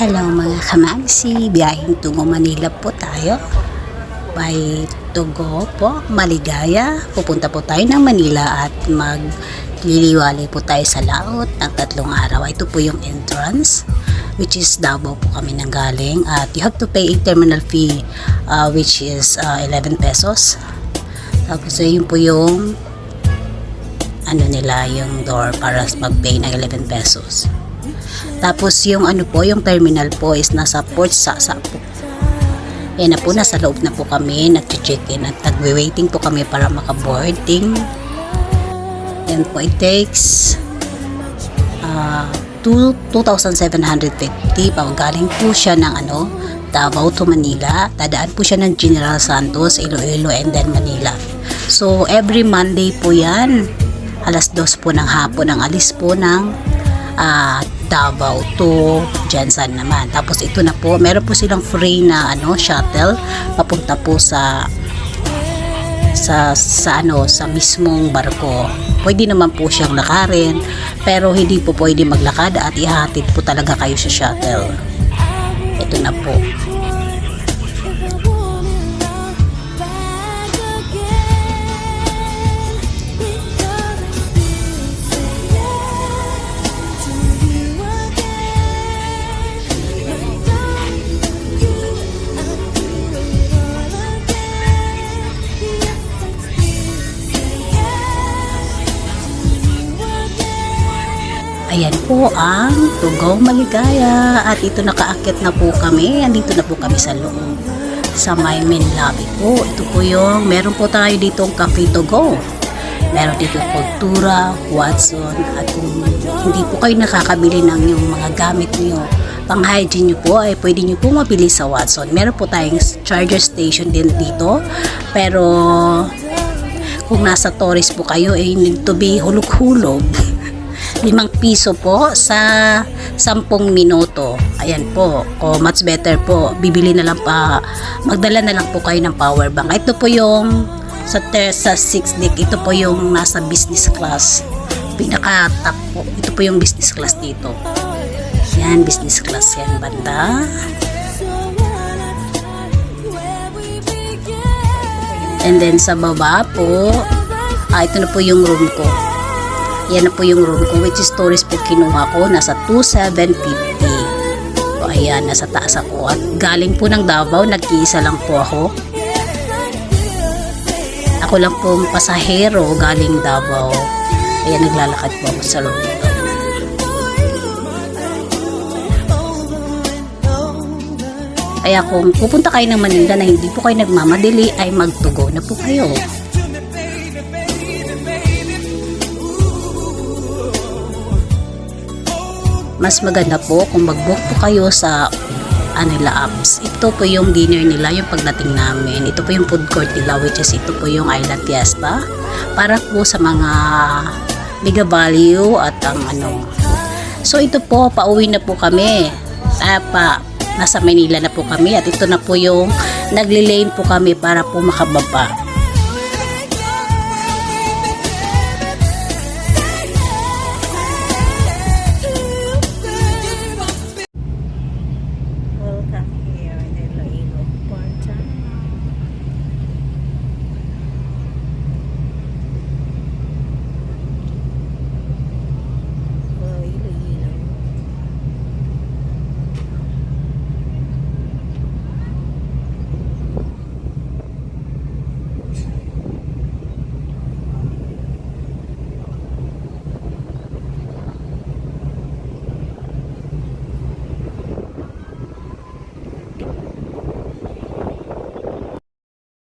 Hello mga kamamsi, biyaheng tungo Manila po tayo. By Togo po, Maligaya. Pupunta po tayo ng Manila at magliliwalay po tayo sa laot ng 3 araw. Ito po yung entrance, which is Davao po kami nang galing. At you have to pay a terminal fee, which is 11 pesos. Tapos yun po yung yung door para mag-pay ng 11 pesos. Tapos yung yung terminal po is nasa Port Sasa po. Yan na po, nasa loob na po kami, nag-check-in at nag-waiting po kami para maka-boarding. Yan po, it takes 2,750 pag galing po siya ng Davao to Manila. Tadaan po siya ng General Santos, Iloilo, and then Manila. So every Monday po yan, alas 2 po ng hapon ang alis po ng Davao to Jensan naman. Tapos ito na po, meron po silang free na shuttle papunta po sa mismong barko. Pwede naman po siyang lakarin, pero hindi po pwede maglakad at ihatid po talaga kayo sa shuttle. Ito na po. Ayan po ang Tugong Maligaya at ito nakaakyat na po kami. Andito na po kami sa loob sa my main lobby po. Ito po yung meron po tayo dito ang Cafe Togo. Meron dito Kultura, Watson, at kung hindi po kayo nakakabili ng yung mga gamit niyo pang hygiene nyo po ay pwede nyo po mabili sa Watson. Meron po tayong charger station din dito, pero kung nasa tourist po kayo ay need to be hulog-hulog. 5 piso po sa 10 minuto. Ayan po. O much better po, bibili na lang magdala na lang po kayo ng power bank. Ito po yung sa 6 deck. Ito po yung nasa business class. Pinaka-top po. Ito po yung business class dito. Yan, business class yan banda. And then sa baba po, ito na po yung room ko. Yan na po yung room ko, which is tourist po kinuha ko. Nasa 2,750. So ayan, nasa taas ako. At galing po ng Davao, nag-iisa lang po ako. Ako lang po pasahero galing Davao. Ayan, naglalakad po ako sa room. Kaya kung pupunta kayo ng Manila na hindi po kayo nagmamadali, ay magtugo na po kayo. Mas maganda po kung mag-book po kayo sa apps. Ito po yung dinner nila, yung pagdating namin. Ito po yung food court nila, which is ito po yung Island Fiesta. Para po sa mga mega value at So ito po, pauwi na po kami. Nasa Manila na po kami at ito na po yung nagli-lane po kami para po makababa.